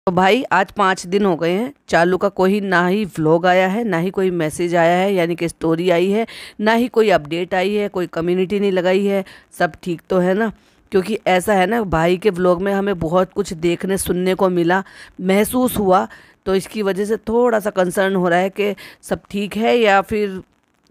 तो भाई आज 5 दिन हो गए हैं, चालू का कोई ना ही व्लॉग आया है, ना ही कोई मैसेज आया है, यानी कि स्टोरी आई है, ना ही कोई अपडेट आई है, कोई कम्युनिटी नहीं लगाई है। सब ठीक तो है ना? क्योंकि ऐसा है ना, भाई के व्लॉग में हमें बहुत कुछ देखने सुनने को मिला, महसूस हुआ। तो इसकी वजह से थोड़ा सा कंसर्न हो रहा है कि सब ठीक है या फिर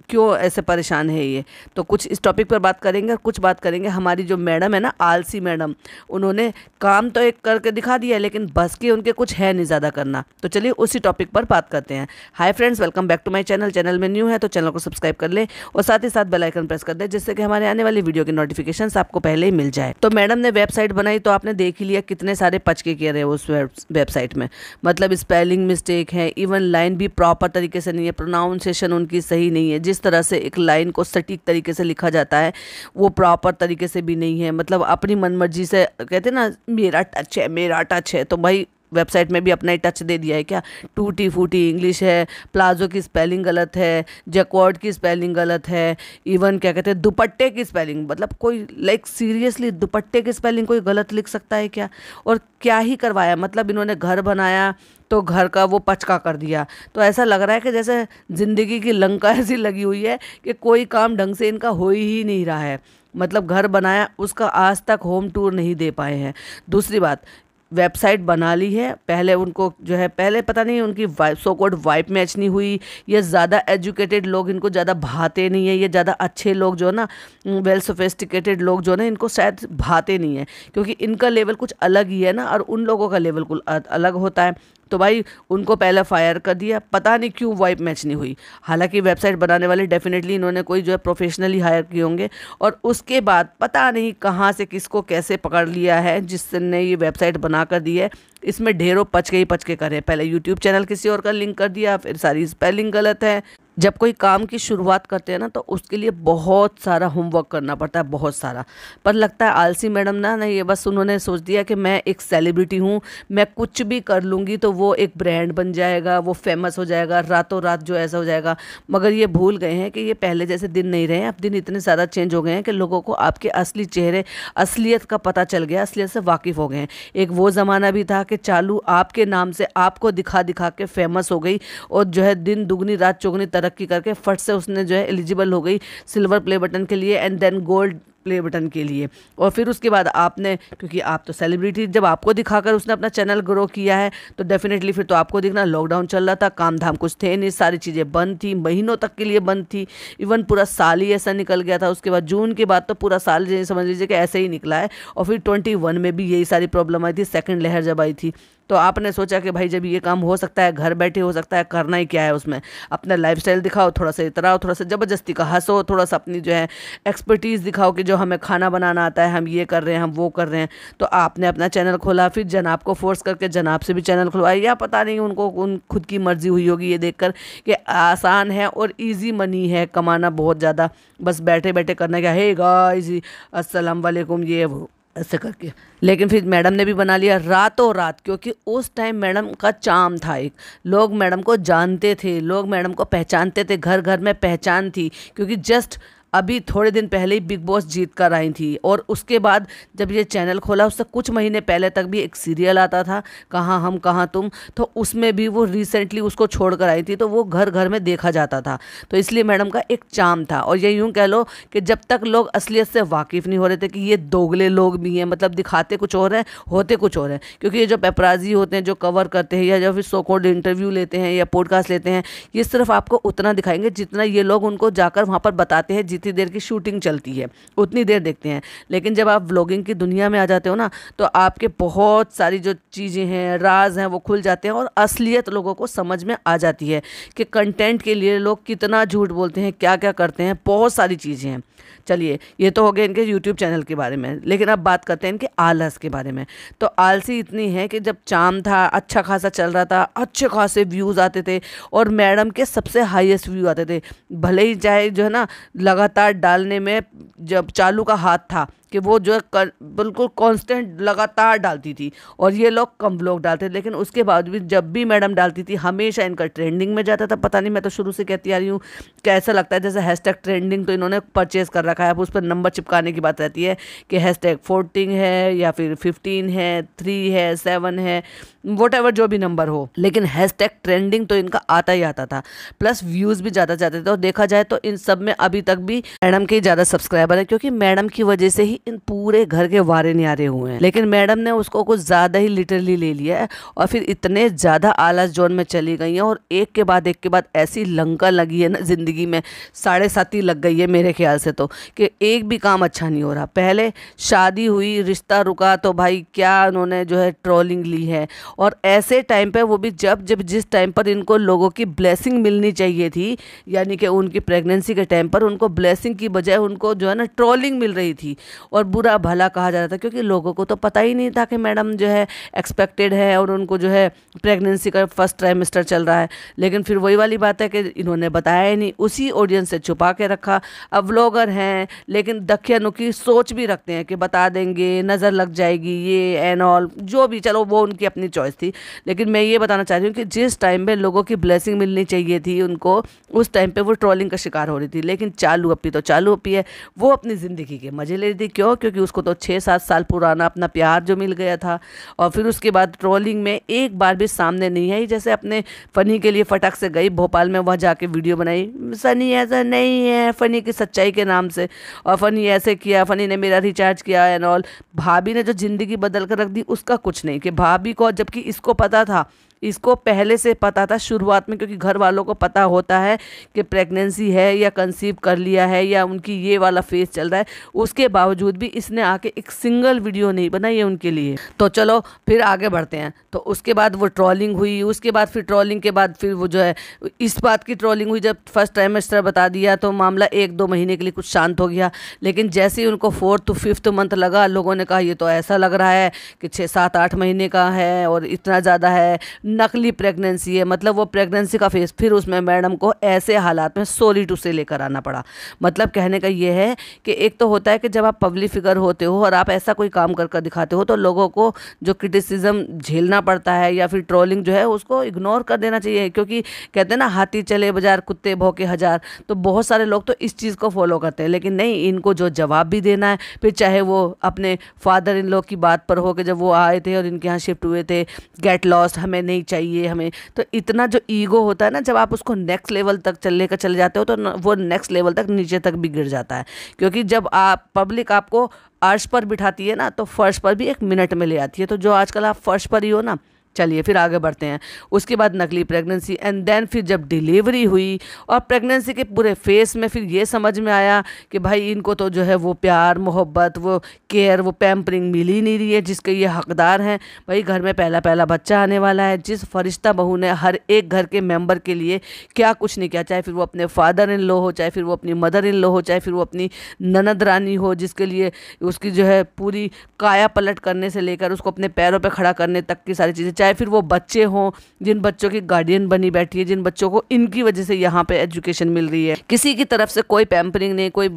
क्यों ऐसे परेशान है ये। तो कुछ इस टॉपिक पर बात करेंगे और कुछ बात करेंगे हमारी जो मैडम है ना, आलसी मैडम। उन्होंने काम तो एक करके दिखा दिया, लेकिन बस के उनके कुछ है नहीं ज़्यादा करना। तो चलिए उसी टॉपिक पर बात करते हैं। Hi friends, welcome back to my channel. Channel में न्यू है तो चैनल को सब्सक्राइब कर ले और साथ ही साथ बेल आइकन प्रेस कर दे, जिससे कि हमारे आने वाली वीडियो की नोटिफिकेशन आपको पहले ही मिल जाए। तो मैडम ने वेबसाइट बनाई तो आपने देख ही लिया कितने सारे पचके किए रहे उस वेबसाइट में। मतलब स्पेलिंग मिस्टेक है, इवन लाइन भी प्रॉपर तरीके से नहीं है, प्रोनाउंसिएशन उनकी सही नहीं है। जिस तरह से एक लाइन को सटीक तरीके से लिखा जाता है वो प्रॉपर तरीके से भी नहीं है। मतलब अपनी मनमर्जी से कहते हैं ना, मेरा टच है मेरा टच है, तो भाई वेबसाइट में भी अपना ही टच दे दिया है क्या। टूटी फूटी इंग्लिश है, प्लाजो की स्पेलिंग गलत है, जैकॉर्ड की स्पेलिंग गलत है, इवन क्या कहते हैं दुपट्टे की स्पेलिंग, मतलब कोई लाइक सीरियसली दुपट्टे की स्पेलिंग कोई गलत लिख सकता है क्या। और क्या ही करवाया, मतलब इन्होंने घर बनाया तो घर का वो पचका कर दिया। तो ऐसा लग रहा है कि जैसे ज़िंदगी की लंका ऐसी लगी हुई है कि कोई काम ढंग से इनका हो ही नहीं रहा है। मतलब घर बनाया, उसका आज तक होम टूर नहीं दे पाए हैं। दूसरी बात, वेबसाइट बना ली है, पहले उनको जो है, पहले पता नहीं उनकी vibe so code vibe match नहीं हुई, ये ज़्यादा एजुकेटेड लोग इनको ज़्यादा भाते नहीं है, ये ज़्यादा अच्छे लोग जो है ना, वेल सोफिस्टिकेटेड लोग जो है ना, इनको शायद भाते नहीं है, क्योंकि इनका लेवल कुछ अलग ही है ना, और उन लोगों का लेवल कुछ अलग होता है। तो भाई उनको पहले फायर कर दिया, पता नहीं क्यों वाइब मैच नहीं हुई। हालांकि वेबसाइट बनाने वाले डेफिनेटली इन्होंने कोई जो है प्रोफेशनली हायर किए होंगे, और उसके बाद पता नहीं कहाँ से किसको कैसे पकड़ लिया है जिसने ये वेबसाइट बना कर दी है। इसमें ढेरों पचके ही पचके करे, पहले यूट्यूब चैनल किसी और का लिंक कर दिया, फिर सारी स्पेलिंग गलत है। जब कोई काम की शुरुआत करते हैं ना, तो उसके लिए बहुत सारा होमवर्क करना पड़ता है, बहुत सारा। पर लगता है आलसी मैडम ना नहीं, ये बस उन्होंने सोच दिया कि मैं एक सेलिब्रिटी हूँ, मैं कुछ भी कर लूँगी तो वो एक ब्रांड बन जाएगा, वो फेमस हो जाएगा रातों रात, जो ऐसा हो जाएगा। मगर ये भूल गए हैं कि ये पहले जैसे दिन नहीं रहे हैं। अब दिन इतने ज़्यादा चेंज हो गए हैं कि लोगों को आपके असली चेहरे, असलियत का पता चल गया, असलियत से वाकिफ़ हो गए हैं। एक वो ज़माना भी था कि चालू आपके नाम से आपको दिखा दिखा के फेमस हो गई, और जो है दिन दुगनी रात चौगनी तरक्की करके फट से उसने जो है एलिजिबल हो गई सिल्वर प्ले बटन के लिए, and then gold play button के लिए। और फिर उसके बाद आपने, क्योंकि आप तो सेलिब्रिटी, जब आपको दिखाकर उसने अपना चैनल ग्रो किया है तो डेफिनेटली फिर तो आपको दिखना। लॉकडाउन चल रहा था, काम धाम कुछ थे नहीं, सारी चीज़ें बंद थी, महीनों तक के लिए बंद थी, इवन पूरा साल ही ऐसा निकल गया था। उसके बाद जून के बाद तो पूरा साल समझ लीजिए कि ऐसे ही निकला है। और फिर 21 में भी यही सारी प्रॉब्लम आई थी, सेकेंड लहर जब आई थी। तो आपने सोचा कि भाई जब ये काम हो सकता है, घर बैठे हो सकता है, करना ही क्या है उसमें, अपना लाइफस्टाइल दिखाओ, थोड़ा सा इतराओ, थोड़ा सा ज़बरदस्ती का हंसो, थोड़ा सा अपनी जो है एक्सपर्टीज़ दिखाओ कि जो हमें खाना बनाना आता है, हम ये कर रहे हैं, हम वो कर रहे हैं। तो आपने अपना चैनल खोला, फिर जनाब को फोर्स करके जनाब से भी चैनल खुलवाया, या पता नहीं उनको उन खुद की मर्जी हुई होगी ये देखकर कि आसान है और ईजी मनी है कमाना बहुत ज़्यादा, बस बैठे बैठे करना क्या है, गाइस अस्सलाम वालेकुम, ये वो ऐसे करके। लेकिन फिर मैडम ने भी बना लिया रातों रात, क्योंकि उस टाइम मैडम का चार्म था, एक लोग मैडम को जानते थे, लोग मैडम को पहचानते थे, घर घर में पहचान थी। क्योंकि जस्ट अभी थोड़े दिन पहले ही बिग बॉस जीत कर आई थी, और उसके बाद जब ये चैनल खोला उससे कुछ महीने पहले तक भी एक सीरियल आता था, कहाँ हम कहाँ तुम, तो उसमें भी वो रिसेंटली उसको छोड़ कर आई थी, तो वो घर घर में देखा जाता था। तो इसलिए मैडम का एक चार्म था। और ये यूँ कह लो कि जब तक लोग असलियत से वाकिफ़ नहीं हो रहे थे कि ये दोगले लोग भी हैं, मतलब दिखाते कुछ और हैं, होते कुछ और हैं। क्योंकि ये जो पेपराजी होते हैं, जो कवर करते हैं, या जो फिर सो कॉल्ड इंटरव्यू लेते हैं या पॉडकास्ट लेते हैं, ये सिर्फ आपको उतना दिखाएंगे जितना ये लोग उनको जाकर वहाँ पर बताते हैं। जितनी देर की शूटिंग चलती है उतनी देर देखते हैं। लेकिन जब आप व्लॉगिंग की दुनिया में आ जाते हो ना, तो आपके बहुत सारी जो चीज़ें हैं, राज हैं, वो खुल जाते हैं, और असलियत लोगों को समझ में आ जाती है कि कंटेंट के लिए लोग कितना झूठ बोलते हैं, क्या क्या करते हैं, बहुत सारी चीज़ें हैं। चलिए, ये तो हो गए इनके यूट्यूब चैनल के बारे में, लेकिन अब बात करते हैं इनके आलस के बारे में। तो आलसी इतनी है कि जब चाम था, अच्छा खासा चल रहा था, अच्छे खासे व्यूज़ आते थे, और मैडम के सबसे हाईएस्ट व्यू आते थे, भले ही चाहे जो है ना लगातार डालने में जब चालू का हाथ था, कि वो जो है बिल्कुल कांस्टेंट लगातार डालती थी और ये लोग कम व्लॉग डालते थे, लेकिन उसके बाद भी जब भी मैडम डालती थी हमेशा इनका ट्रेंडिंग में जाता था। पता नहीं, मैं तो शुरू से कहती आ रही हूँ, कैसा लगता है जैसे हैशटैग ट्रेंडिंग तो इन्होंने परचेज कर रखा है। अब उस पर नंबर चिपकाने की बात रहती है कि हैशटैग 14 है या फिर 15 है, 3 है, 7 है, वोट जो भी नंबर हो, लेकिन हैशटैग ट्रेंडिंग तो इनका आता ही आता था। प्लस व्यूज़ भी ज़्यादा जाते थे और देखा जाए तो इन सब में अभी तक भी मैडम के ज़्यादा सब्सक्राइबर है, क्योंकि मैडम की वजह से ही इन पूरे घर के वारे न्यारे हुए हैं। लेकिन मैडम ने उसको कुछ ज़्यादा ही लिटरली ले लिया है और फिर इतने ज़्यादा आलस जोन में चली गई हैं और एक के बाद ऐसी लंका लगी है ना ज़िंदगी में, 7.5 ही लग गई है मेरे ख्याल से तो, कि एक भी काम अच्छा नहीं हो रहा। पहले शादी हुई, रिश्ता रुका तो भाई क्या उन्होंने जो है ट्रोलिंग ली है, और ऐसे टाइम पे वो भी जब जिस टाइम पर इनको लोगों की ब्लेसिंग मिलनी चाहिए थी, यानी कि उनकी प्रेगनेंसी के टाइम पर उनको ब्लेसिंग की बजाय उनको जो है ना ट्रोलिंग मिल रही थी और बुरा भला कहा जा रहा था, क्योंकि लोगों को तो पता ही नहीं था कि मैडम जो है एक्सपेक्टेड है और उनको जो है प्रेगनेंसी का फर्स्ट ट्राइमेस्टर चल रहा है। लेकिन फिर वही वाली बात है कि इन्होंने बताया ही नहीं, उसी ऑडियंस से छुपा के रखा। अब व्लॉगर हैं लेकिन दखियानुखी सोच भी रखते हैं कि बता देंगे, नज़र लग जाएगी, ये एंड ऑल, जो भी, चलो वो उनकी अपनी चॉइस थी। लेकिन मैं ये बताना चाह रही हूँ कि जिस टाइम पे लोगों की ब्लेसिंग मिलनी चाहिए थी उनको, उस टाइम पे वो ट्रोलिंग का शिकार हो रही थी। लेकिन चालू अपी तो चालू अपी है, वो अपनी ज़िंदगी के मज़े ले रही थी। क्यों? क्योंकि उसको तो 6-7 साल पुराना अपना प्यार जो मिल गया था और फिर उसके बाद ट्रोलिंग में एक बार भी सामने नहीं आई। जैसे अपने फ़नी के लिए फटक से गई भोपाल में, वहाँ जाके वीडियो बनाई, सनी ऐसा नहीं है, फ़नी की सच्चाई के नाम से, और फ़नी ऐसे किया, फ़नी ने मेरा रिचार्ज किया एंड ऑल। भाभी ने जो ज़िंदगी बदल कर रख दी उसका कुछ नहीं, कि भाभी को, जबकि इसको पता था, इसको पहले से पता था शुरुआत में, क्योंकि घर वालों को पता होता है कि प्रेगनेंसी है या कंसीव कर लिया है या उनकी ये वाला फेज चल रहा है, उसके बावजूद भी इसने आके एक सिंगल वीडियो नहीं बनाई है उनके लिए। तो चलो फिर आगे बढ़ते हैं। तो उसके बाद वो ट्रोलिंग हुई, उसके बाद फिर ट्रोलिंग के बाद फिर वो जो है इस बात की ट्रोलिंग हुई, जब फर्स्ट ट्राइमेस्टर बता दिया तो मामला 1-2 महीने के लिए कुछ शांत हो गया। लेकिन जैसे ही उनको 4th to 5th मंथ लगा, लोगों ने कहा ये तो ऐसा लग रहा है कि 6-7-8 महीने का है और इतना ज़्यादा है, नकली प्रेगनेंसी है, मतलब वो प्रेगनेंसी का फेस। फिर उसमें मैडम को ऐसे हालात में सॉरी टू से लेकर आना पड़ा। मतलब कहने का ये है कि एक तो होता है कि जब आप पब्लिक फिगर होते हो और आप ऐसा कोई काम कर दिखाते हो तो लोगों को जो क्रिटिसिज्म झेलना पड़ता है या फिर ट्रोलिंग जो है उसको इग्नोर कर देना चाहिए, क्योंकि कहते हैं ना हाथी चले बाजार कुत्ते भौंके हजार। तो बहुत सारे लोग तो इस चीज़ को फॉलो करते हैं, लेकिन नहीं, इनको जो जवाब भी देना है, फिर चाहे वो अपने फादर इन लॉ की बात पर हो कि जब वो आए थे और इनके यहाँ शिफ्ट हुए थे, गेट लॉस्ट, हमें नहीं चाहिए हमें, तो इतना जो ईगो होता है ना, जब आप उसको नेक्स्ट लेवल तक चले जाते हो तो वो नेक्स्ट लेवल तक नीचे तक भी गिर जाता है। क्योंकि जब आप पब्लिक आपको अर्श पर बिठाती है ना, तो फर्श पर भी 1 मिनट में ले आती है। तो जो आजकल आप फर्श पर ही हो ना। चलिए फिर आगे बढ़ते हैं। उसके बाद नकली प्रेगनेंसी एंड देन फिर जब डिलीवरी हुई और प्रेगनेंसी के पूरे फेस में फिर ये समझ में आया कि भाई इनको तो जो है वो प्यार मोहब्बत, वो केयर, वो पैम्परिंग मिल ही नहीं रही है जिसके ये हकदार हैं। भाई घर में पहला बच्चा आने वाला है, जिस फरिश्ता बहू ने हर एक घर के मेंबर के लिए क्या कुछ नहीं किया, चाहे फिर वो अपने फादर इन लॉ हो, चाहे फिर वो अपनी मदर इन लॉ हो, चाहे फिर वो अपनी ननद रानी हो, जिसके लिए उसकी जो है पूरी काया पलट करने से लेकर उसको अपने पैरों पे खड़ा करने तक की सारी चीज़ें, चाहे फिर वो बच्चे हों जिन बच्चों की गार्डियन बनी बैठी है, जिन बच्चों को इनकी वजह से यहाँ पे एजुकेशन मिल रही है, किसी की तरफ से कोई पैम्परिंग नहीं, कोई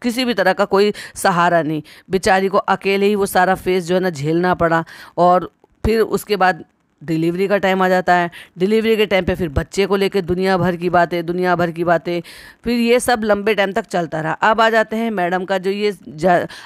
किसी भी तरह का कोई सहारा नहीं, बेचारी को अकेले ही वो सारा फेस जो है ना झेलना पड़ा। और फिर उसके बाद डिलीवरी का टाइम आ जाता है। डिलीवरी के टाइम पे फिर बच्चे को लेकर दुनिया भर की बातें, फिर ये सब लंबे टाइम तक चलता रहा। अब आ जाते हैं मैडम का जो ये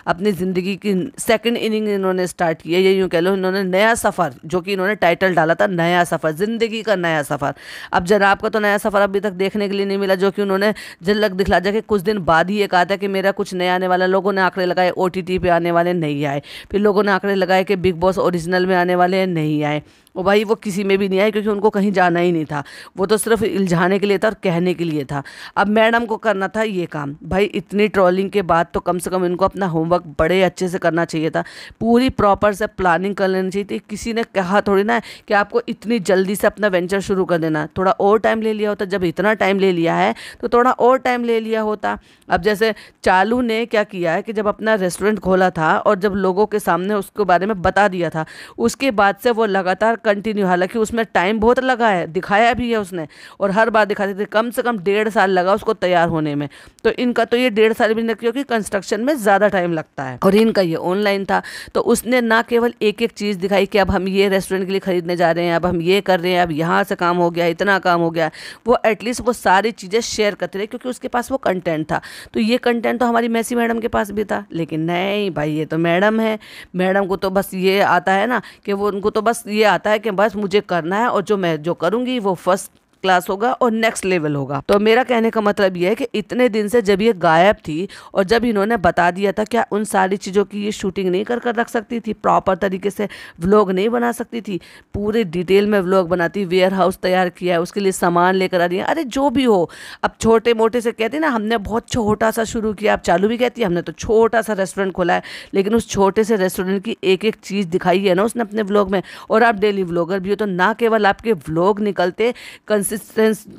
अपनी ज़िंदगी की सेकंड इनिंग इन्होंने स्टार्ट की है, ये यूँ कह लो इन्होंने नया सफ़र, जो कि इन्होंने टाइटल डाला था नया सफ़र, ज़िंदगी का नया सफ़र। अब जनाब का तो नया सफ़र अभी तक देखने के लिए नहीं मिला, जो कि उन्होंने झलक दिखला जाके कुछ दिन बाद ही ये कहा था कि मेरा कुछ नया आने वाला। लोगों ने आंकड़े लगाए OTT पे आने वाले, नहीं आए। फिर लोगों ने आंकड़े लगाए कि बिग बॉस ओरिजिनल में आने वाले हैं, नहीं आए। और भाई वो किसी में भी नहीं आए, क्योंकि उनको कहीं जाना ही नहीं था, वो तो सिर्फ इल्झाने के लिए था और कहने के लिए था। अब मैडम को करना था ये काम। भाई इतनी ट्रोलिंग के बाद तो कम से कम इनको अपना होमवर्क बड़े अच्छे से करना चाहिए था, पूरी प्रॉपर से प्लानिंग कर लेनी चाहिए थी। किसी ने कहा थोड़ी ना कि आपको इतनी जल्दी से अपना वेंचर शुरू कर देना, थोड़ा और टाइम ले लिया होता। जब इतना टाइम ले लिया है तो थोड़ा और टाइम ले लिया होता। अब जैसे चालू ने क्या किया है कि जब अपना रेस्टोरेंट खोला था और जब लोगों के सामने उसके बारे में बता दिया था, उसके बाद से वो लगातार कंटिन्यू, हालांकि उसमें टाइम बहुत लगा है, दिखाया भी है उसने, और हर बार दिखाते थे, कम से कम 1.5 साल लगा उसको तैयार होने में। तो इनका तो ये 1.5 साल भी नहीं, क्योंकि कंस्ट्रक्शन में ज़्यादा टाइम लगता है, और इनका ये ऑनलाइन था। तो उसने ना केवल एक एक चीज़ दिखाई कि अब हम ये रेस्टोरेंट के लिए खरीदने जा रहे हैं, अब हम ये कर रहे हैं, अब यहाँ से काम हो गया, इतना काम हो गया, वो एटलीस्ट वो सारी चीज़ें शेयर करते रहे, क्योंकि उसके पास वो कंटेंट था। तो ये कंटेंट तो हमारी मेसी मैडम के पास भी था, लेकिन नहीं भाई, ये तो मैडम है, मैडम को तो बस ये आता है ना कि वो, उनको तो बस ये आता है कि बस मुझे करना है, और जो मैं जो करूँगी वो फर्स्ट क्लास होगा और नेक्स्ट लेवल होगा। तो मेरा कहने का मतलब ये है कि इतने दिन से जब ये गायब थी और जब इन्होंने बता दिया था, क्या उन सारी चीज़ों की ये शूटिंग नहीं कर कर रख सकती थी, प्रॉपर तरीके से व्लॉग नहीं बना सकती थी, पूरे डिटेल में व्लॉग बनाती, वेयर हाउस तैयार किया है, उसके लिए सामान लेकर आ रही है, अरे जो भी हो। अब छोटे मोटे से कहते हैं ना, हमने बहुत छोटा सा शुरू किया, अब चालू भी कहती है हमने तो छोटा सा रेस्टोरेंट खोला है, लेकिन उस छोटे से रेस्टोरेंट की एक एक चीज़ दिखाई है ना उसने अपने व्लॉग में। और आप डेली व्लॉगर भी हो, तो ना केवल आपके व्लॉग निकलते, कंसिस्टेंस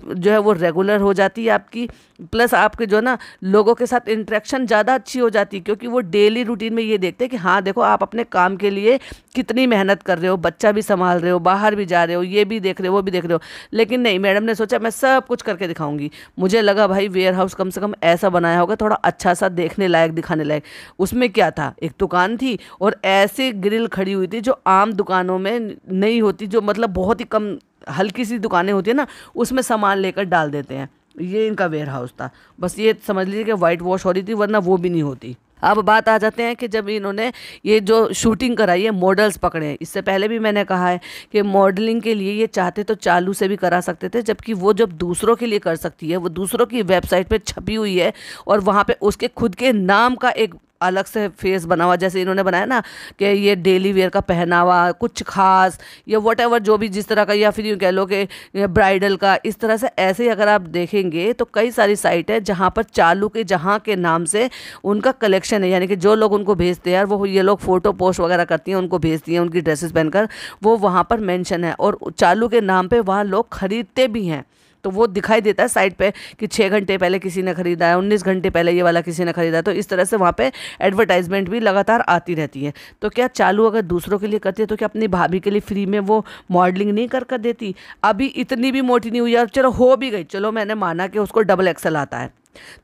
जो है वो रेगुलर हो जाती है आपकी, प्लस आपके जो ना लोगों के साथ इंटरेक्शन ज़्यादा अच्छी हो जाती है, क्योंकि वो डेली रूटीन में ये देखते हैं कि हाँ देखो आप अपने काम के लिए कितनी मेहनत कर रहे हो, बच्चा भी संभाल रहे हो, बाहर भी जा रहे हो, ये भी देख रहे हो, वो भी देख रहे हो। लेकिन नहीं, मैडम ने सोचा मैं सब कुछ करके दिखाऊंगी। मुझे लगा भाई वेयर हाउस कम से कम ऐसा बनाया होगा, थोड़ा अच्छा सा, देखने लायक, दिखाने लायक। उसमें क्या था, एक दुकान थी और ऐसे ग्रिल खड़ी हुई थी जो आम दुकानों में नहीं होती, जो मतलब बहुत ही कम हल्की सी दुकानें होती है ना, उसमें सामान लेकर डाल देते हैं। ये इनका वेयर हाउस था, बस ये समझ लीजिए कि वाइट वॉश हो रही थी, वरना वो भी नहीं होती। अब बात आ जाते हैं कि जब इन्होंने ये जो शूटिंग कराई है, मॉडल्स पकड़े हैं। इससे पहले भी मैंने कहा है कि मॉडलिंग के लिए ये चाहते तो चालू से भी करा सकते थे, जबकि वो जब दूसरों के लिए कर सकती है, वो दूसरों की वेबसाइट पे छपी हुई है और वहाँ पे उसके खुद के नाम का एक अलग से फेस बना हुआ, जैसे इन्होंने बनाया ना कि ये डेली वेयर का पहनावा, कुछ खास या वॉटेवर जो भी जिस तरह का, या फिर यूँ कह लो कि ब्राइडल का, इस तरह से। ऐसे ही अगर आप देखेंगे तो कई सारी साइट है जहाँ पर चालू के जहाँ के नाम से उनका कलेक्शन है, यानी कि जो लोग उनको भेजते हैं यार, वो ये लोग फ़ोटो पोस्ट वगैरह करती हैं, उनको भेजती हैं उनकी ड्रेसेस पहनकर, वो वहाँ पर मेंशन है और चालू के नाम पे वहाँ लोग खरीदते भी हैं। तो वो दिखाई देता है साइट पे कि 6 घंटे पहले किसी ने खरीदा है, 19 घंटे पहले ये वाला किसी ने खरीदा है। तो इस तरह से वहाँ पे एडवर्टाइजमेंट भी लगातार आती रहती है। तो क्या चालू अगर दूसरों के लिए करती है, तो क्या अपनी भाभी के लिए फ्री में वो मॉडलिंग नहीं कर कर देती? अभी इतनी भी मोटी नहीं हुई, अब चलो हो भी गई, चलो मैंने माना कि उसको डबल एक्सल आता है,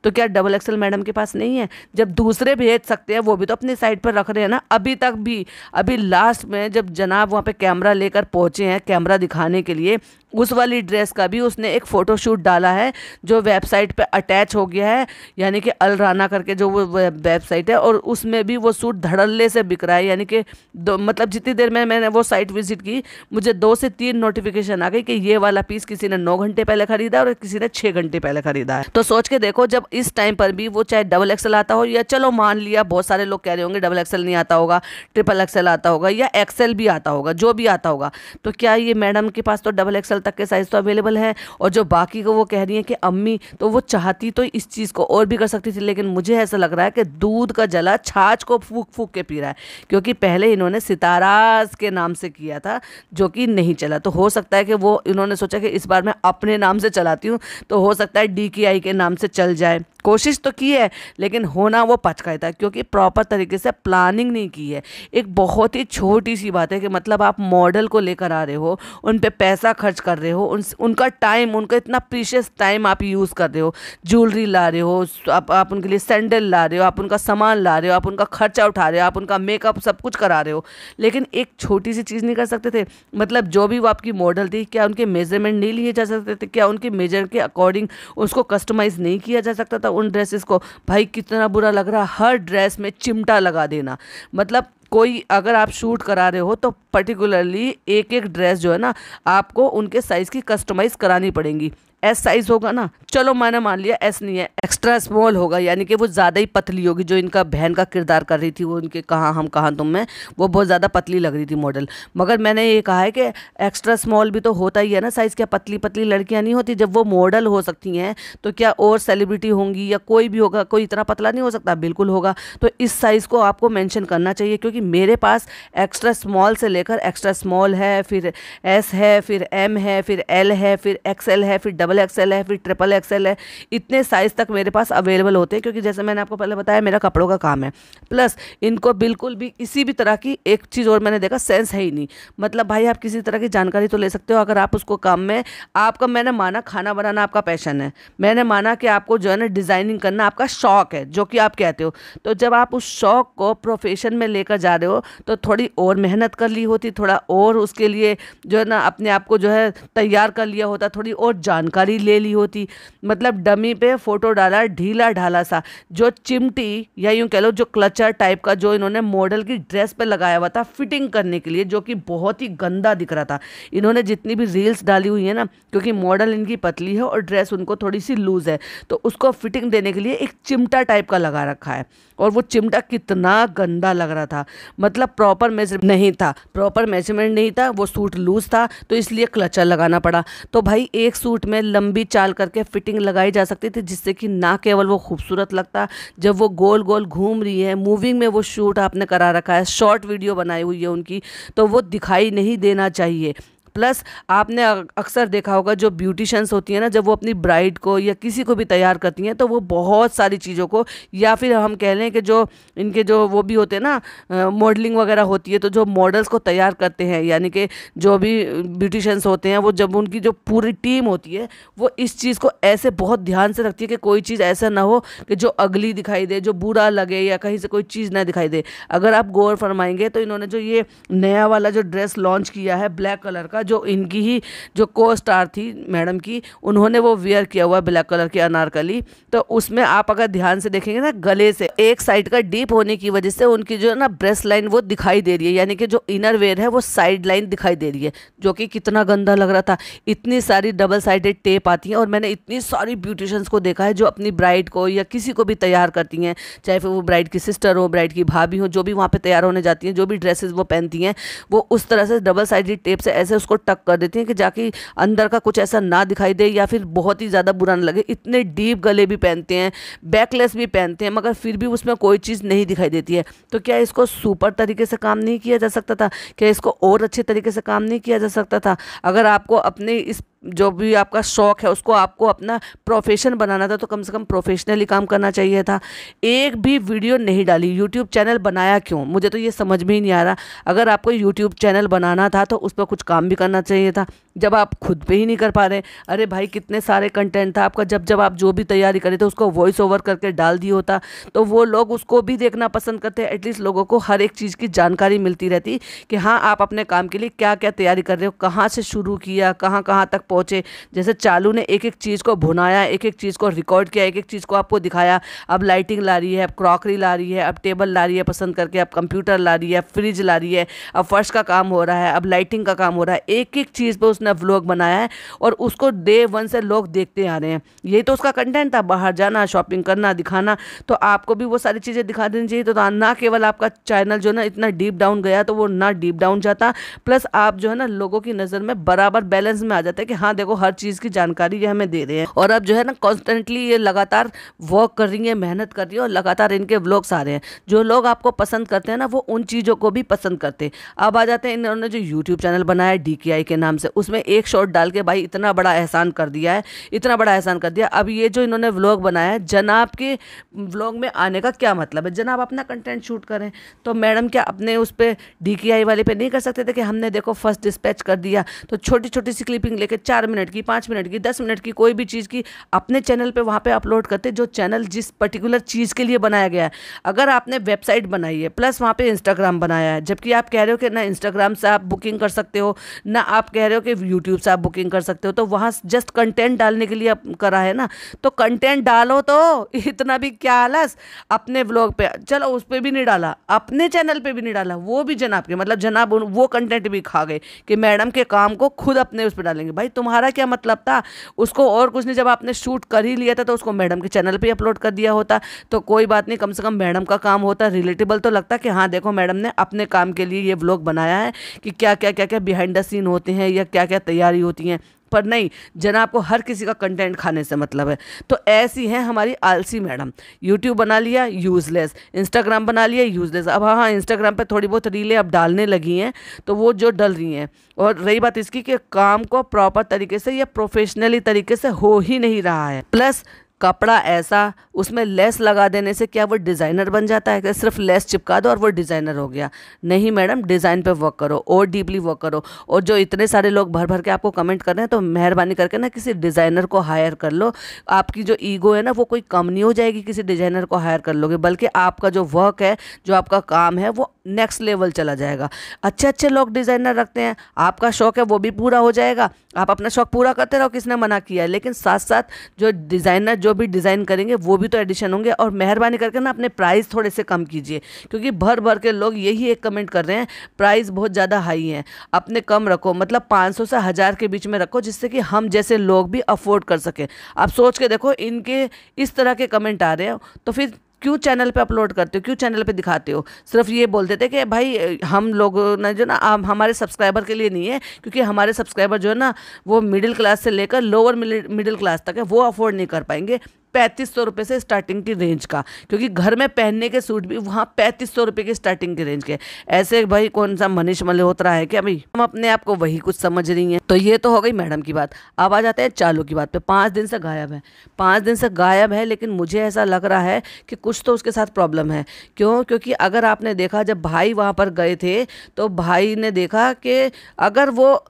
तो क्या डबल एक्सल मैडम के पास नहीं है? जब दूसरे भेज सकते हैं, वो भी तो अपनी साइट पर रख रहे हैं ना। अभी तक भी, अभी लास्ट में जब जनाब वहाँ पे कैमरा लेकर पहुँचे हैं, कैमरा दिखाने के लिए, उस वाली ड्रेस का भी उसने एक फ़ोटोशूट डाला है जो वेबसाइट पे अटैच हो गया है, यानी कि अलराना करके जो वो वेबसाइट है, और उसमें भी वो सूट धड़ल्ले से बिक रहा है। यानी कि मतलब जितनी देर में मैंने वो साइट विजिट की, मुझे 2 से 3 नोटिफिकेशन आ गई कि ये वाला पीस किसी ने 9 घंटे पहले खरीदा है और किसी ने 6 घंटे पहले खरीदा है। तो सोच के देखो, जब इस टाइम पर भी वो चाहे डबल एक्सल आता हो, या चलो मान लिया बहुत सारे लोग कह रहे होंगे डबल एक्सल नहीं आता होगा, ट्रिपल एक्सल आता होगा, या एक्सल भी आता होगा, जो भी आता होगा, तो क्या ये मैडम के पास तो डबल एक्सल तक के साइज तो अवेलेबल है? और जो बाकी को वो कह रही है कि अम्मी, तो वो चाहती तो इस चीज़ को और भी कर सकती थी, लेकिन मुझे ऐसा लग रहा है कि दूध का जला छाछ को फूक फूक के पी रहा है, क्योंकि पहले इन्होंने सिताराज के नाम से किया था जो कि नहीं चला। तो हो सकता है कि वो इन्होंने सोचा कि इस बार मैं अपने नाम से चलाती हूँ, तो हो सकता है DKI के नाम से चल जाए। कोशिश तो की है, लेकिन होना वो पचका था, क्योंकि प्रॉपर तरीके से प्लानिंग नहीं की है। एक बहुत ही छोटी सी बात है कि मतलब आप मॉडल को लेकर आ रहे हो, उन पे पैसा खर्च कर रहे हो, उनका टाइम, उनका इतना प्रीशियस टाइम आप यूज़ कर रहे हो, ज्वेलरी ला रहे हो, आप उनके लिए सैंडल ला रहे हो, आप उनका सामान ला रहे हो, आप उनका खर्चा उठा रहे हो, आप उनका मेकअप सब कुछ करा रहे हो, लेकिन एक छोटी सी चीज़ नहीं कर सकते थे? मतलब जो भी वो आपकी मॉडल थी, क्या उनके मेजरमेंट नहीं लिए जा सकते थे? क्या उनके मेजर के अकॉर्डिंग उसको कस्टमाइज़ नहीं किया जा सकता था उन ड्रेसेस को? भाई कितना बुरा लग रहा, हर ड्रेस में चिमटा लगा देना। मतलब कोई अगर आप शूट करा रहे हो, तो पर्टिकुलरली एक एक ड्रेस जो है ना, आपको उनके साइज़ की कस्टमाइज़ करानी पड़ेंगी। एस साइज होगा ना, चलो मैंने मान लिया एस नहीं है, एक्स्ट्रा स्मॉल होगा, यानी कि वो ज़्यादा ही पतली होगी। जो इनका बहन का किरदार कर रही थी, वो उनके कहाँ हम कहाँ तुम में, वो बहुत ज़्यादा पतली लग रही थी मॉडल। मगर मैंने ये कहा है कि एक्स्ट्रा स्मॉल भी तो होता ही है ना साइज़। क्या पतली पतली लड़कियाँ नहीं होती? जब वो मॉडल हो सकती हैं, तो क्या और सेलिब्रिटी होंगी या कोई भी होगा, कोई इतना पतला नहीं हो सकता? बिल्कुल होगा। तो इस साइज़ को आपको मेंशन करना चाहिए, क्योंकि मेरे पास एक्स्ट्रा स्मॉल से लेकर एक्स्ट्रा स्मॉल है, फिर एस है, फिर एम है, फिर एल है, फिर XL है, फिर XXL है, फिर XXL है, इतने साइज़ तक मेरे पास अवेलेबल होते हैं, क्योंकि जैसे मैंने आपको पहले बताया मेरा कपड़ों का काम है। प्लस इनको बिल्कुल भी किसी भी तरह की, एक चीज़ और मैंने देखा, सेंस है ही नहीं। मतलब भाई आप किसी तरह की जानकारी तो ले सकते हो अगर आप उसको काम में, आपका, मैंने माना खाना बनाना आपका पैशन है, मैंने माना कि आपको जो है ना डिज़ाइनिंग करना आपका शौक है, जो कि आप कहते हो, तो जब आप उस शौक को प्रोफेशन में लेकर जा रहे हो तो थोड़ी और मेहनत कर ली होती, थोड़ा और उसके लिए जो है ना अपने आप को जो है तैयार कर लिया होता, थोड़ी और जानकारी ले ली होती। मतलब डमी पे फोटो डाला ढीला ढाला सा, जो चिमटी या यूं कह लो जो क्लचर टाइप का जो इन्होंने मॉडल की ड्रेस पे लगाया हुआ था फिटिंग करने के लिए, जो कि बहुत ही गंदा दिख रहा था। इन्होंने जितनी भी रील्स डाली हुई है ना, क्योंकि मॉडल इनकी पतली है और ड्रेस उनको थोड़ी सी लूज है, तो उसको फिटिंग देने के लिए एक चिमटा टाइप का लगा रखा है, और वो चिमटा कितना गंदा लग रहा था। मतलब प्रॉपर मेजरमेंट नहीं था, प्रॉपर मेजरमेंट नहीं था, वो सूट लूज था, तो इसलिए क्लचर लगाना पड़ा। तो भाई एक सूट में लंबी चाल करके फिटिंग लगाई जा सकती थी, जिससे कि ना केवल वो खूबसूरत लगता, जब वो गोल गोल घूम रही है, मूविंग में वो शूट आपने करा रखा है, शॉर्ट वीडियो बनाई हुई है उनकी, तो वो दिखाई नहीं देना चाहिए। प्लस आपने अक्सर देखा होगा जो ब्यूटिशियंस होती हैं ना, जब वो अपनी ब्राइड को या किसी को भी तैयार करती हैं, तो वो बहुत सारी चीज़ों को, या फिर हम कह लें कि जो इनके जो वो भी होते हैं ना मॉडलिंग वगैरह होती है, तो जो मॉडल्स को तैयार करते हैं, यानी कि जो भी ब्यूटिशियंस होते हैं, वो जब उनकी जो पूरी टीम होती है वो इस चीज़ को ऐसे बहुत ध्यान से रखती है कि कोई चीज़ ऐसा ना हो कि जो अगली दिखाई दे, जो बुरा लगे, या कहीं से कोई चीज़ ना दिखाई दे। अगर आप गौर फरमाएंगे तो इन्होंने जो ये नया वाला जो ड्रेस लॉन्च किया है ब्लैक कलर का, जो इनकी ही जो को स्टार थी मैडम की, उन्होंने वो वेयर किया हुआ ब्लैक कलर की अनारकली, तो उसमें आप अगर ध्यान से देखेंगे ना, गले से एक साइड का डीप होने की वजह से उनकी जो है ना ब्रेस्ट लाइन वो दिखाई दे रही है, यानी कि जो इनर वेयर है वो साइड लाइन दिखाई दे रही है, जो कि कितना गंदा लग रहा था। इतनी सारी डबल साइडेड टेप आती हैं, और मैंने इतनी सारी ब्यूटिशियंस को देखा है जो अपनी ब्राइड को या किसी को भी तैयार करती हैं, चाहे फिर वो ब्राइड की सिस्टर हो, ब्राइड की भाभी हो, जो भी वहाँ पे तैयार होने जाती हैं, जो भी ड्रेसेस वो पहनती हैं, वो उस तरह से डबल साइडेड टेप से ऐसे उसको टक कर देती हैं कि जाके अंदर का कुछ ऐसा ना दिखाई दे, या फिर बहुत ही ज़्यादा बुरा ना लगे। इतने डीप गले भी पहनते हैं, बैकलेस भी पहनते हैं, मगर फिर भी उसमें कोई चीज़ नहीं दिखाई देती है। तो क्या इसको सुपर तरीके से काम नहीं किया जा सकता था? क्या इसको और अच्छे तरीके से काम नहीं किया जा सकता था? अगर आपको अपने इस जो भी आपका शौक है उसको आपको अपना प्रोफेशन बनाना था, तो कम से कम प्रोफेशनली काम करना चाहिए था। एक भी वीडियो नहीं डाली, यूट्यूब चैनल बनाया क्यों? मुझे तो ये समझ में ही नहीं आ रहा। अगर आपको यूट्यूब चैनल बनाना था तो उस पर कुछ काम भी करना चाहिए था, जब आप खुद पे ही नहीं कर पा रहे। अरे भाई कितने सारे कंटेंट था आपका, जब जब आप जो भी तैयारी करे थे उसको वॉइस ओवर करके डाल दिया होता, तो वो लोग उसको भी देखना पसंद करते। एटलीस्ट लोगों को हर एक चीज़ की जानकारी मिलती रहती कि हाँ आप अपने काम के लिए क्या क्या तैयारी कर रहे हो, कहाँ से शुरू किया, कहाँ कहाँ तक पहुँचे। जैसे चालू ने एक एक चीज़ को भुनाया, एक एक चीज़ को रिकॉर्ड किया, एक एक चीज़ को आपको दिखाया। अब लाइटिंग ला रही है, अब क्रॉकरी ला रही है, अब टेबल ला रही है पसंद करके, अब कंप्यूटर ला रही है, फ्रिज ला रही है, अब फर्श का काम हो रहा है, अब लाइटिंग का काम हो रहा है। एक एक चीज़ पर उसने व्लॉग बनाया है और उसको डे वन से लोग देखते आ रहे हैं। यही तो उसका कंटेंट था, बाहर जाना, शॉपिंग करना, दिखाना। तो आपको भी वो सारी चीज़ें दिखा देनी चाहिए। तो ना केवल आपका चैनल जो ना इतना डीप डाउन गया, तो वो ना डीप डाउन जाता, प्लस आप जो है ना लोगों की नज़र में बराबर बैलेंस में आ जाता है कि हाँ देखो हर चीज़ की जानकारी ये हमें दे रहे हैं। और अब जो है ना कॉन्स्टेंटली ये लगातार वर्क कर रही है, मेहनत कर रही है, और लगातार इनके व्लॉग्स आ रहे हैं। जो लोग आपको पसंद करते हैं ना, वो उन चीज़ों को भी पसंद करते हैं। अब आ जाते हैं, इन्होंने जो यूट्यूब चैनल बनाया DKI के नाम से, उसमें एक शॉर्ट डाल के भाई इतना बड़ा एहसान कर दिया है, इतना बड़ा एहसान कर दिया। अब ये जो इन्होंने व्लॉग बनाया है, जनाब के व्लॉग में आने का क्या मतलब है? जनाब अपना कंटेंट शूट करें, तो मैडम क्या अपने उस पर DKI वाले पे नहीं कर सकते थे कि हमने देखो फर्स्ट डिस्पैच कर दिया, तो छोटी छोटी सी क्लिपिंग लेके 4 मिनट की, 5 मिनट की, 10 मिनट की, कोई भी चीज़ की अपने चैनल पे वहाँ पे अपलोड करते, जो चैनल जिस पर्टिकुलर चीज़ के लिए बनाया गया है। अगर आपने वेबसाइट बनाई है प्लस वहाँ पे इंस्टाग्राम बनाया है, जबकि आप कह रहे हो कि ना इंस्टाग्राम से आप बुकिंग कर सकते हो, ना आप कह रहे हो कि यूट्यूब से आप बुकिंग कर सकते हो, तो वहाँ जस्ट कंटेंट डालने के लिए आप करा है ना, तो कंटेंट डालो। तो इतना भी क्या आलस, अपने व्लॉग पे चलो उस पर भी नहीं डाला, अपने चैनल पे भी नहीं डाला, वो भी जनाब के, मतलब जनाब वो कंटेंट भी खा गए कि मैडम के काम को खुद अपने उस पर डालेंगे। भाई तुम्हारा क्या मतलब था? उसको और कुछ नहीं, जब आपने शूट कर ही लिया था तो उसको मैडम के चैनल पे अपलोड कर दिया होता, तो कोई बात नहीं, कम से कम मैडम का काम होता, रिलेटेबल तो लगता कि हाँ देखो मैडम ने अपने काम के लिए ये व्लॉग बनाया है कि क्या क्या क्या क्या बिहाइंड द सीन होते हैं, या क्या क्या तैयारी होती हैं, पर नहीं, जनाब को हर किसी का कंटेंट खाने से मतलब है। तो ऐसी हैं हमारी आलसी मैडम। यूट्यूब बना लिया यूज़लेस, इंस्टाग्राम बना लिया यूज़लेस। अब हाँ, इंस्टाग्राम पे थोड़ी बहुत रीलें अब डालने लगी हैं तो वो जो डल रही हैं। और रही बात इसकी कि काम को प्रॉपर तरीके से या प्रोफेशनली तरीके से हो ही नहीं रहा है। प्लस कपड़ा ऐसा, उसमें लेस लगा देने से क्या वो डिज़ाइनर बन जाता है? कि सिर्फ लेस चिपका दो और वो डिज़ाइनर हो गया? नहीं मैडम, डिज़ाइन पे वर्क करो और डीपली वर्क करो। और जो इतने सारे लोग भर भर के आपको कमेंट कर रहे हैं, तो मेहरबानी करके ना किसी डिज़ाइनर को हायर कर लो। आपकी जो ईगो है ना वो कोई कम नहीं हो जाएगी किसी डिज़ाइनर को हायर कर लोगे, बल्कि आपका जो वर्क है, जो आपका काम है, वो नेक्स्ट लेवल चला जाएगा। अच्छे अच्छे लोग डिज़ाइनर रखते हैं, आपका शौक है वो भी पूरा हो जाएगा। आप अपना शौक पूरा करते रहो, किसने मना किया है? लेकिन साथ साथ जो डिज़ाइनर जो भी डिज़ाइन करेंगे वो भी तो एडिशन होंगे। और मेहरबानी करके ना अपने प्राइस थोड़े से कम कीजिए, क्योंकि भर भर के लोग यही एक कमेंट कर रहे हैं, प्राइस बहुत ज़्यादा हाई है, अपने कम रखो। मतलब 500 से 1000 के बीच में रखो, जिससे कि हम जैसे लोग भी अफोर्ड कर सकें। आप सोच के देखो, इनके इस तरह के कमेंट आ रहे हो तो फिर क्यों चैनल पे अपलोड करते हो, क्यों चैनल पे दिखाते हो? सिर्फ ये बोलते थे कि भाई हम लोग ना जो ना हमारे सब्सक्राइबर के लिए नहीं है, क्योंकि हमारे सब्सक्राइबर जो है ना वो मिडिल क्लास से लेकर लोअर मिडिल क्लास तक है, वो अफोर्ड नहीं कर पाएंगे 3500 रुपये से स्टार्टिंग की रेंज का, क्योंकि घर में पहनने के सूट भी वहाँ 3500 रुपये की स्टार्टिंग की रेंज के। ऐसे भाई कौन सा मनीष मल्होत्रा है क्या भाई? हम अपने आप को वही कुछ समझ रही हैं। तो ये तो हो गई मैडम की बात। अब आ जाते हैं चालू की बात पे। 5 दिन से गायब है, 5 दिन से गायब है, लेकिन मुझे ऐसा लग रहा है कि कुछ तो उसके साथ प्रॉब्लम है। क्यों? क्योंकि अगर आपने देखा, जब भाई वहाँ पर गए थे तो भाई ने देखा कि अगर वो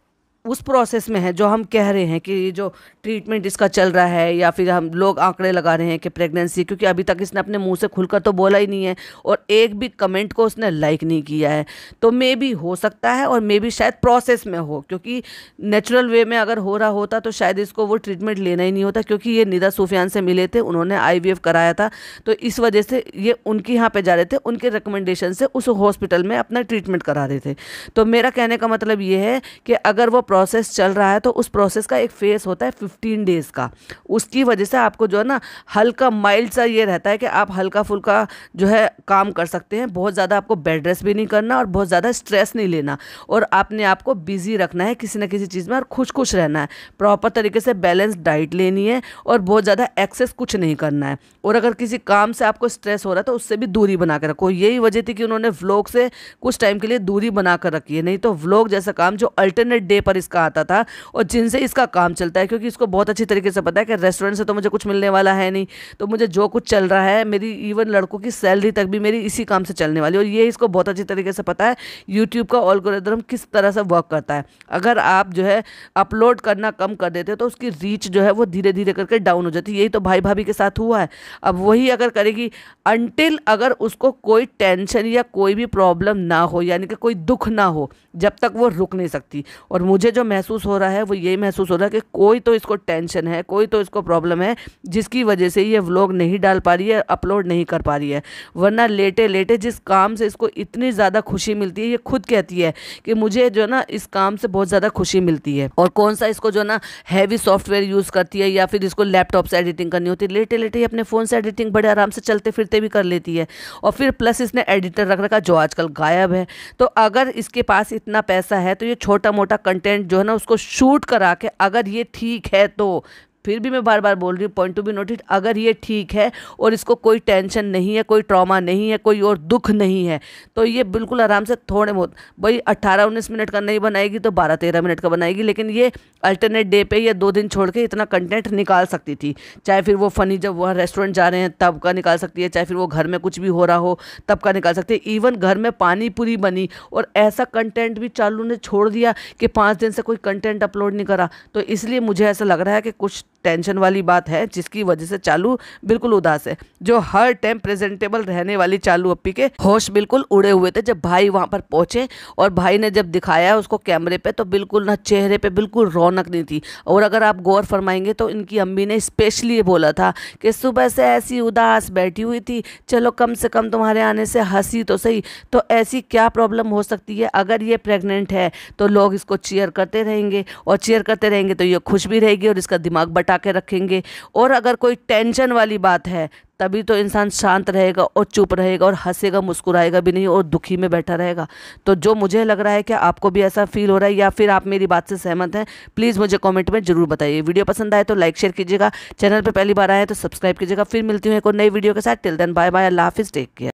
उस प्रोसेस में है जो हम कह रहे हैं कि जो ट्रीटमेंट इसका चल रहा है, या फिर हम लोग आंकड़े लगा रहे हैं कि प्रेगनेंसी, क्योंकि अभी तक इसने अपने मुंह से खुलकर तो बोला ही नहीं है और एक भी कमेंट को उसने लाइक नहीं किया है। तो मे भी हो सकता है, और मे भी शायद प्रोसेस में हो, क्योंकि नेचुरल वे में अगर हो रहा होता तो शायद इसको वो ट्रीटमेंट लेना ही नहीं होता। क्योंकि ये निदा सूफियान से मिले थे, उन्होंने IVF कराया था, तो इस वजह से ये उनके यहाँ पे जा रहे थे, उनके रिकमेंडेशन से उस हॉस्पिटल में अपना ट्रीटमेंट करा रहे थे। तो मेरा कहने का मतलब ये है कि अगर वो प्रोसेस चल रहा है तो उस प्रोसेस का एक फेस होता है 15 डेज़ का। उसकी वजह से आपको जो है ना हल्का माइल्ड सा ये रहता है कि आप हल्का फुल्का जो है काम कर सकते हैं। बहुत ज़्यादा आपको बेड रेस्ट भी नहीं करना और बहुत ज़्यादा स्ट्रेस नहीं लेना, और अपने आप को बिजी रखना है किसी न किसी चीज़ में, और खुश खुश रहना है। प्रॉपर तरीके से बैलेंस डाइट लेनी है और बहुत ज़्यादा एक्सेस कुछ नहीं करना है। और अगर किसी काम से आपको स्ट्रेस हो रहा है तो उससे भी दूरी बना कर रखो। यही वजह थी कि उन्होंने व्लॉग से कुछ टाइम के लिए दूरी बना कर रखी है। नहीं तो व्लॉग जैसा काम जो अल्टरनेट डे पर इसका आता था और जिनसे इसका काम चलता है, क्योंकि इसको बहुत अच्छी तरीके से पता है कि रेस्टोरेंट से तो मुझे कुछ मिलने वाला है नहीं, तो मुझे जो कुछ चल रहा है, मेरी इवन लड़कों की सैलरी तक भी मेरी इसी काम से चलने वाली है। और ये इसको बहुत अच्छी तरीके से पता है यूट्यूब का एल्गोरिथम किस तरह से वर्क करता है। अगर आप जो है अपलोड करना कम कर देते हो तो उसकी रीच जो है वो धीरे धीरे करके डाउन हो जाती है। यही तो भाई भाभी के साथ हुआ है। अब वही अगर करेगी, अनटिल अगर उसको कोई टेंशन या कोई भी प्रॉब्लम ना हो, यानी कि कोई दुख ना हो, जब तक वो रुक नहीं सकती। और मुझे जो महसूस हो रहा है वो यही महसूस हो रहा है कि कोई तो इसको टेंशन है, कोई तो इसको प्रॉब्लम है, जिसकी वजह से ये व्लॉग नहीं डाल पा रही है, अपलोड नहीं कर पा रही है। वरना लेटे लेटे जिस काम से इसको इतनी ज़्यादा खुशी मिलती है, ये खुद कहती है कि मुझे जो ना इस काम से बहुत ज़्यादा खुशी मिलती है। और कौन सा इसको जो ना हैवी सॉफ्टवेयर यूज़ करती है या फिर इसको लैपटॉप से एडिटिंग करनी होती है, लेटे लेटे ही अपने फ़ोन से एडिटिंग बड़े आराम से चलते फिरते भी कर लेती है। और फिर प्लस इसने एडिटर रख रखा जो आजकल गायब है। तो अगर इसके पास इतना पैसा है तो ये छोटा मोटा कंटेंट जो है ना उसको शूट करा के, अगर ये ठीक है तो, फिर भी मैं बार बार बोल रही हूँ, पॉइंट टू बी नोटेड, अगर ये ठीक है और इसको कोई टेंशन नहीं है, कोई ट्रॉमा नहीं है, कोई और दुख नहीं है, तो ये बिल्कुल आराम से थोड़े बहुत, भाई 18-19 मिनट का नहीं बनाएगी तो 12-13 मिनट का बनाएगी, लेकिन ये अल्टरनेट डे पे या 2 दिन छोड़ के इतना कंटेंट निकाल सकती थी। चाहे फिर वो फ़नी जब वह रेस्टोरेंट जा रहे हैं तब का निकाल सकती है, चाहे फिर वो घर में कुछ भी हो रहा हो तब का निकाल सकती है। इवन घर में पानी पूरी बनी और ऐसा कंटेंट भी चालू ने छोड़ दिया कि 5 दिन से कोई कंटेंट अपलोड नहीं करा। तो इसलिए मुझे ऐसा लग रहा है कि कुछ टेंशन वाली बात है, जिसकी वजह से चालू बिल्कुल उदास है। जो हर टाइम प्रेजेंटेबल रहने वाली चालू अप्पी के होश बिल्कुल उड़े हुए थे जब भाई वहाँ पर पहुँचे, और भाई ने जब दिखाया उसको कैमरे पे तो बिल्कुल ना चेहरे पे बिल्कुल रौनक नहीं थी। और अगर आप गौर फरमाएंगे तो इनकी अम्मी ने स्पेशली ये बोला था कि सुबह से ऐसी उदास बैठी हुई थी, चलो कम से कम तुम्हारे आने से हंसी तो सही। तो ऐसी क्या प्रॉब्लम हो सकती है? अगर ये प्रेग्नेंट है तो लोग इसको चीयर करते रहेंगे, और चीयर करते रहेंगे तो ये खुश भी रहेगी और इसका दिमाग बटा हटा के रखेंगे। और अगर कोई टेंशन वाली बात है तभी तो इंसान शांत रहेगा और चुप रहेगा और हंसेगा मुस्कुराएगा भी नहीं और दुखी में बैठा रहेगा। तो जो मुझे लग रहा है कि आपको भी ऐसा फील हो रहा है या फिर आप मेरी बात से सहमत हैं, प्लीज़ मुझे कमेंट में ज़रूर बताइए। वीडियो पसंद आए तो लाइक शेयर कीजिएगा, चैनल पर पहली बार आए तो सब्सक्राइब कीजिएगा। फिर मिलती हूँ एक और नई वीडियो के साथ। टिल देन बाय बाय, अल्लाह हाफिज़, टेक केयर।